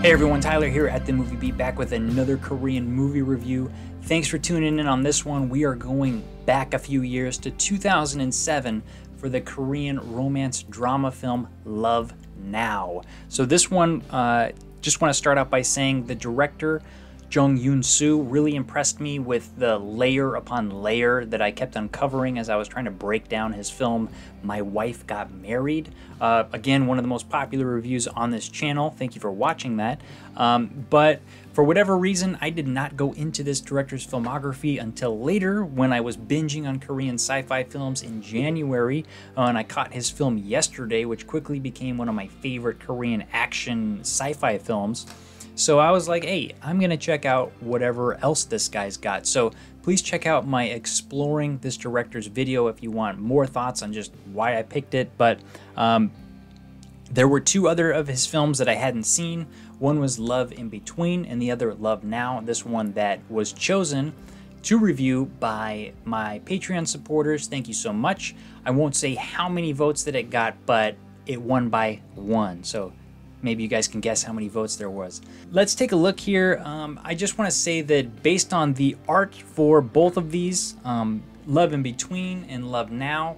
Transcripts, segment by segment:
Hey everyone, Tyler here at The Movie Beat, back with another Korean movie review. Thanks for tuning in on this one. We are going back a few years to 2007 for the Korean romance drama film Love Now. So this one, just want to start out by saying the director, Jung Yoon-soo, really impressed me with the layer upon layer that I kept uncovering as I was trying to break down his film, My Wife Got Married. Again, one of the most popular reviews on this channel. Thank you for watching that. But for whatever reason, I did not go into this director's filmography until later when I was binging on Korean sci-fi films in January, and I caught his film Yesterday, which quickly became one of my favorite Korean action sci-fi films. So I was like, hey, I'm going to check out whatever else this guy's got. So please check out my exploring this director's video if you want more thoughts on just why I picked it. But there were two other of his films that I hadn't seen. One was Love in Between and the other Love Now. This one that was chosen to review by my Patreon supporters. Thank you so much. I won't say how many votes that it got, but it won by one. So maybe you guys can guess how many votes there was. Let's take a look here. I just want to say that based on the art for both of these, Love in Between and Love Now,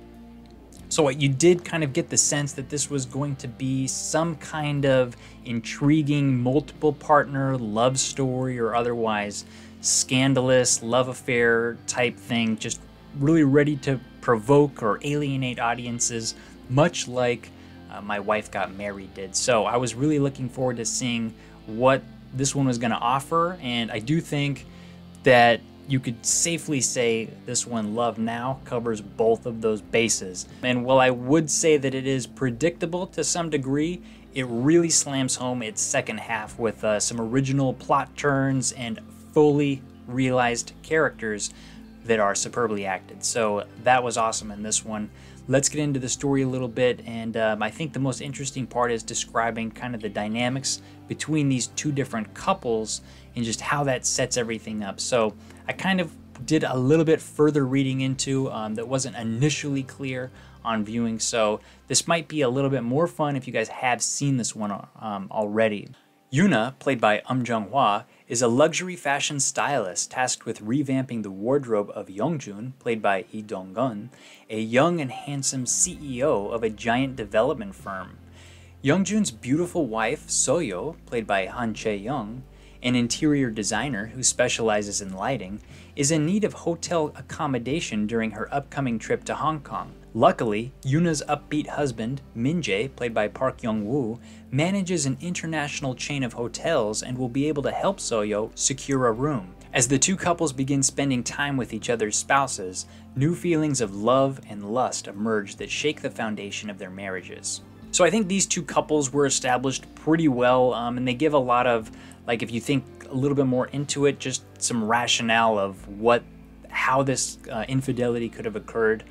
so you did kind of get the sense that this was going to be some kind of intriguing multiple partner love story or otherwise scandalous love affair type thing, just really ready to provoke or alienate audiences, much like My Wife Got Married did. So I was really looking forward to seeing what this one was going to offer, and I do think that you could safely say this one, Love Now, covers both of those bases. And while I would say that it is predictable to some degree, it really slams home its second half with some original plot turns and fully realized characters that are superbly acted. So that was awesome in this one. Let's get into the story a little bit, and I think the most interesting part is describing kind of the dynamics between these two different couples and just how that sets everything up. So I kind of did a little bit further reading into that wasn't initially clear on viewing, so this might be a little bit more fun if you guys have seen this one already. Yuna, played by Jung-hwa, is a luxury fashion stylist tasked with revamping the wardrobe of Young-jun, played by Lee Dong-gun, a young and handsome CEO of a giant development firm. Young-jun's beautiful wife, Soyo, played by Han Chae-young, an interior designer who specializes in lighting, is in need of hotel accommodation during her upcoming trip to Hong Kong. Luckily, Yuna's upbeat husband, Min-jae, played by Park Young-woo, manages an international chain of hotels and will be able to help Soyo secure a room. As the two couples begin spending time with each other's spouses, new feelings of love and lust emerge that shake the foundation of their marriages. So I think these two couples were established pretty well, and they give a lot of, like, if you think a little bit more into it, just some rationale of how this infidelity could have occurred.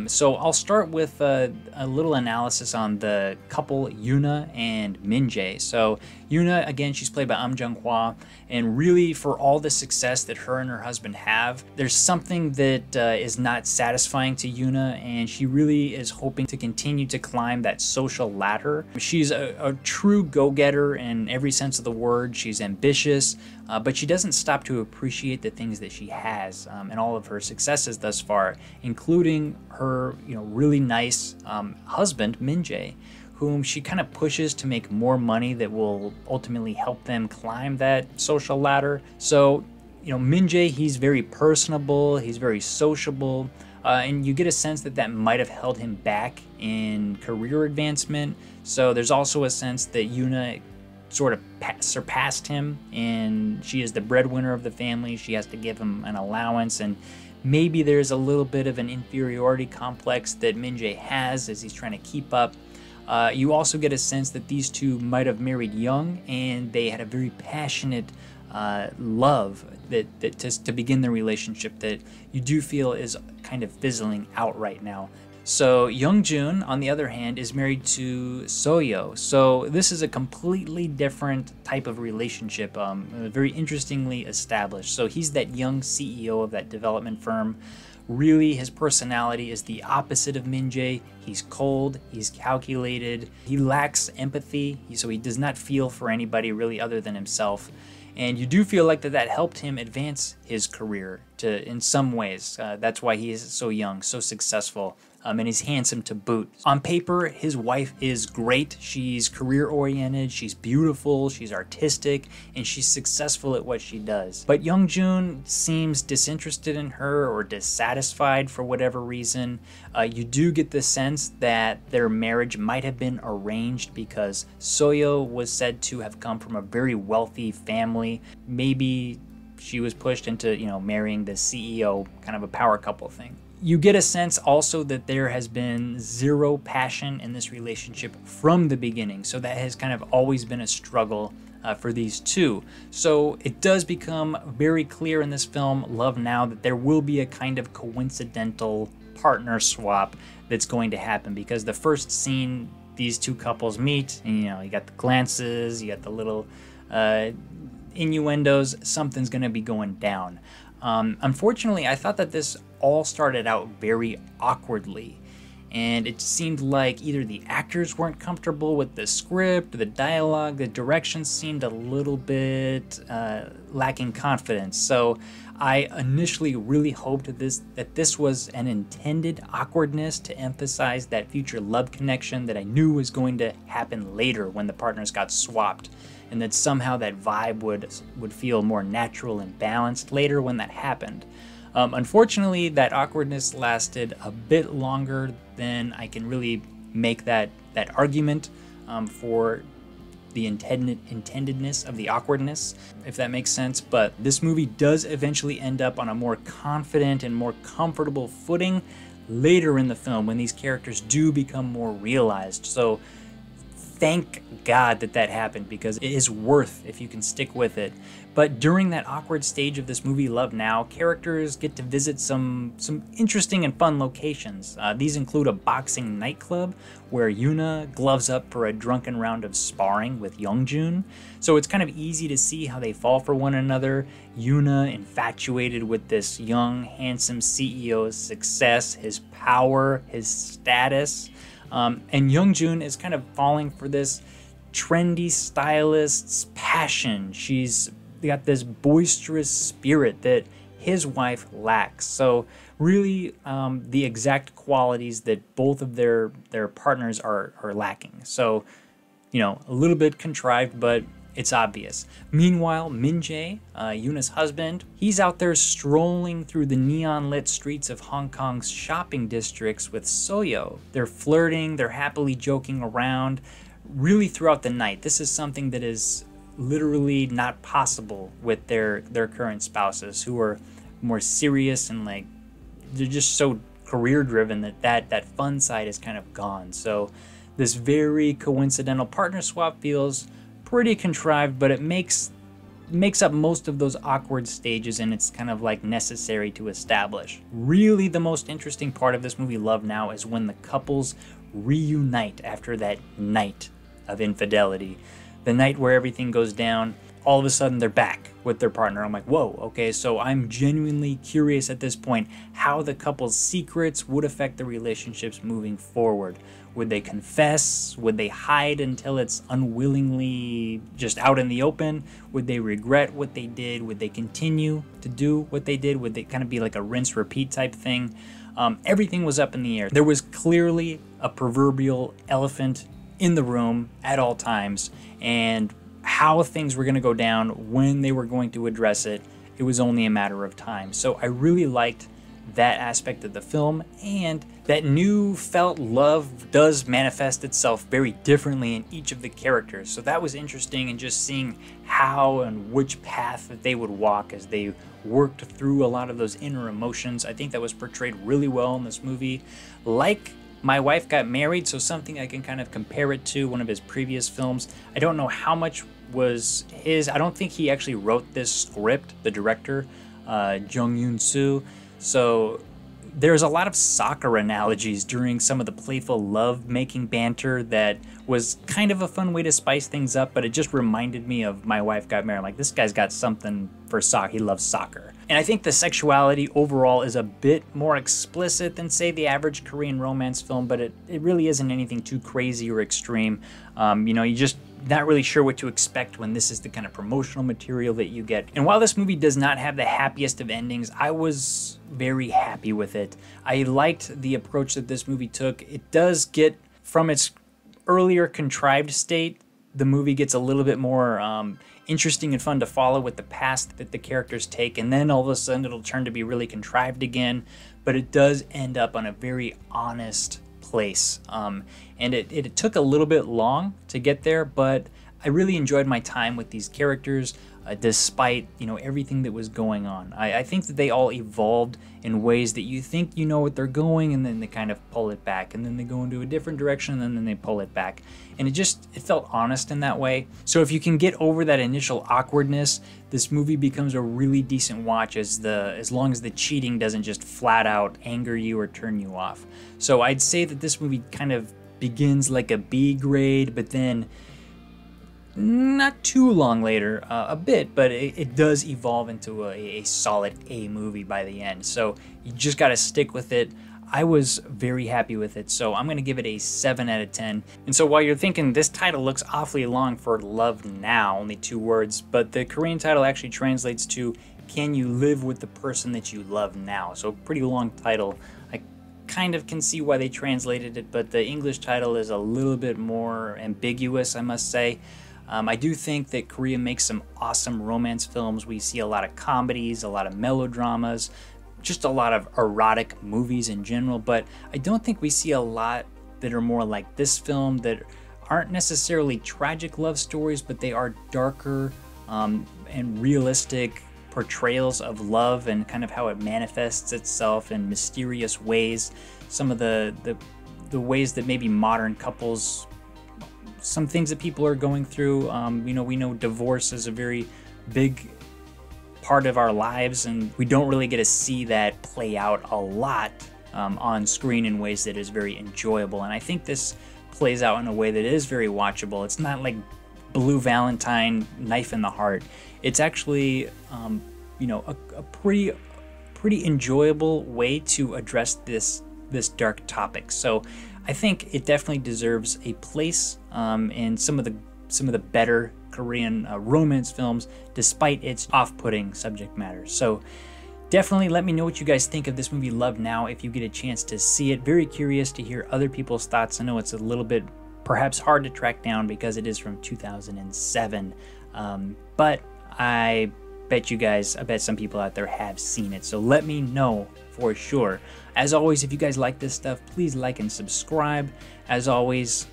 So I'll start with a little analysis on the couple Yuna and Min-jae. So Yuna, again, she's played by Jung-hwa, and really for all the success that her and her husband have, there's something that is not satisfying to Yuna, and she really is hoping to continue to climb that social ladder. She's a true go-getter in every sense of the word. She's ambitious, but she doesn't stop to appreciate the things that she has and all of her successes thus far, including her, really nice husband, Min-jae, whom she kind of pushes to make more money that will ultimately help them climb that social ladder. So, Min-jae, he's very personable, he's very sociable, and you get a sense that that might have held him back in career advancement. So there's also a sense that Yuna sort of surpassed him, and she is the breadwinner of the family. She has to give him an allowance, and maybe there's a little bit of an inferiority complex that Min-jae has as he's trying to keep up. You also get a sense that these two might have married young, and they had a very passionate love to begin their relationship that you do feel is kind of fizzling out right now. So Young-jun, on the other hand, is married to Soyo. So this is a completely different type of relationship, very interestingly established. So he's that young CEO of that development firm. Really, his personality is the opposite of Min Jae. He's cold, he's calculated, he lacks empathy, so he does not feel for anybody really other than himself. And you do feel like that helped him advance his career in some ways. That's why he is so young, so successful, and he's handsome to boot. On paper, his wife is great. She's career-oriented, she's beautiful, she's artistic, and she's successful at what she does. But Young-joon seems disinterested in her or dissatisfied for whatever reason. You do get the sense that their marriage might have been arranged because Soyo was said to have come from a very wealthy family. Maybe she was pushed into, marrying the CEO, kind of a power couple thing. You get a sense also that there has been zero passion in this relationship from the beginning. So that has kind of always been a struggle for these two. So it does become very clear in this film, Love Now, that there will be a kind of coincidental partner swap that's going to happen, because the first scene these two couples meet, and you got the glances, you got the little innuendos, something's going to be going down. Unfortunately, I thought that this all started out very awkwardly, and it seemed like either the actors weren't comfortable with the script, the dialogue, the direction seemed a little bit lacking confidence. So I initially really hoped that this was an intended awkwardness to emphasize that future love connection that I knew was going to happen later when the partners got swapped, and that somehow that vibe would feel more natural and balanced later when that happened. Unfortunately, that awkwardness lasted a bit longer than I can really make that argument for the intendedness of the awkwardness, if that makes sense. But this movie does eventually end up on a more confident and more comfortable footing later in the film when these characters do become more realized. So thank God that happened, because it is worth if you can stick with it. But during that awkward stage of this movie, Love Now, characters get to visit some interesting and fun locations. These include a boxing nightclub where Yuna gloves up for a drunken round of sparring with Young-joon. So it's kind of easy to see how they fall for one another. Yuna infatuated with this young, handsome CEO's success, his power, his status. And Young-joon is kind of falling for this trendy stylist's passion. She's got this boisterous spirit that his wife lacks. So really the exact qualities that both of their partners are lacking. So, a little bit contrived, but it's obvious. Meanwhile, Min Jae, Yuna's husband, he's out there strolling through the neon-lit streets of Hong Kong's shopping districts with Soyo. They're flirting, they're happily joking around, really throughout the night. This is something that is literally not possible with their current spouses, who are more serious and they're just so career-driven that fun side is kind of gone. So this very coincidental partner swap feels pretty contrived, but it makes up most of those awkward stages, and it's kind of necessary to establish. Really, the most interesting part of this movie, Love Now, is when the couples reunite after that night of infidelity. The night where everything goes down, all of a sudden they're back with their partner. I'm like, whoa, okay, so I'm genuinely curious at this point how the couple's secrets would affect the relationships moving forward. Would they confess? Would they hide until it's unwillingly just out in the open? Would they regret what they did? Would they continue to do what they did? Would they kind of be like a rinse-repeat type thing? Everything was up in the air. There was clearly a proverbial elephant in the room at all times, and how things were going to go down, when they were going to address it, it was only a matter of time. So I really liked that aspect of the film, and that new felt love does manifest itself very differently in each of the characters. So that was interesting, and just seeing how and which path that they would walk as they worked through a lot of those inner emotions. I think that was portrayed really well in this movie. Like My Wife Got Married, so something I can kind of compare it to one of his previous films. I don't know how much was his. I don't think he actually wrote this script, the director, Jung Yoon Soo. So there's a lot of soccer analogies during some of the playful love-making banter that was kind of a fun way to spice things up, but it just reminded me of My Wife Got Married. I'm like, this guy's got something for soccer. He loves soccer. And I think the sexuality overall is a bit more explicit than, say, the average Korean romance film, but it really isn't anything too crazy or extreme. You know, you just not really sure what to expect when this is the kind of promotional material that you get. And while this movie does not have the happiest of endings, I was very happy with it. I liked the approach that this movie took. It does get, from its earlier contrived state, the movie gets a little bit more interesting and fun to follow with the path that the characters take, and then all of a sudden it'll turn to be really contrived again, but it does end up on a very honest place. And it took a little bit long to get there, but I really enjoyed my time with these characters, despite, you know, everything that was going on. I think that they all evolved in ways that you think you know what they're going, and then they kind of pull it back, and then they go into a different direction, and then they pull it back. And it felt honest in that way. So if you can get over that initial awkwardness, this movie becomes a really decent watch as long as the cheating doesn't just flat out anger you or turn you off. So I'd say that this movie kind of begins like a B grade, but then not too long later, a bit, but it does evolve into a solid A movie by the end. So you just got to stick with it. I was very happy with it, so I'm going to give it a 7 out of 10. And so while you're thinking this title looks awfully long for Love Now, only 2 words, but the Korean title actually translates to Can You Live with the Person That You Love Now? So pretty long title. I kind of can see why they translated it, but the English title is a little bit more ambiguous, I must say. I do think that Korea makes some awesome romance films. We see a lot of comedies, a lot of melodramas, just a lot of erotic movies in general, but I don't think we see a lot that are more like this film, that aren't necessarily tragic love stories, but they are darker and realistic portrayals of love and kind of how it manifests itself in mysterious ways. Some of the ways that maybe modern couples, some things that people are going through. You know, we know divorce is a very big part of our lives, and we don't really get to see that play out a lot on screen in ways that is very enjoyable. And I think this plays out in a way that is very watchable. It's not like Blue Valentine, knife in the heart. It's actually, you know, a pretty enjoyable way to address this dark topic. So I think it definitely deserves a place in some of the better Korean romance films, despite its off-putting subject matter. So definitely let me know what you guys think of this movie Love Now if you get a chance to see it. Very curious to hear other people's thoughts. I know it's a little bit perhaps hard to track down because it is from 2007, but I bet some people out there have seen it, so let me know for sure. As always, if you guys like this stuff, please like and subscribe. As always,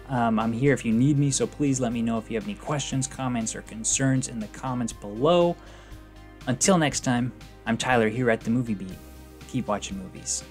I'm here if you need me, so please let me know if you have any questions, comments, or concerns in the comments below. Until next time, I'm Tyler here at The Movie Beat. Keep watching movies.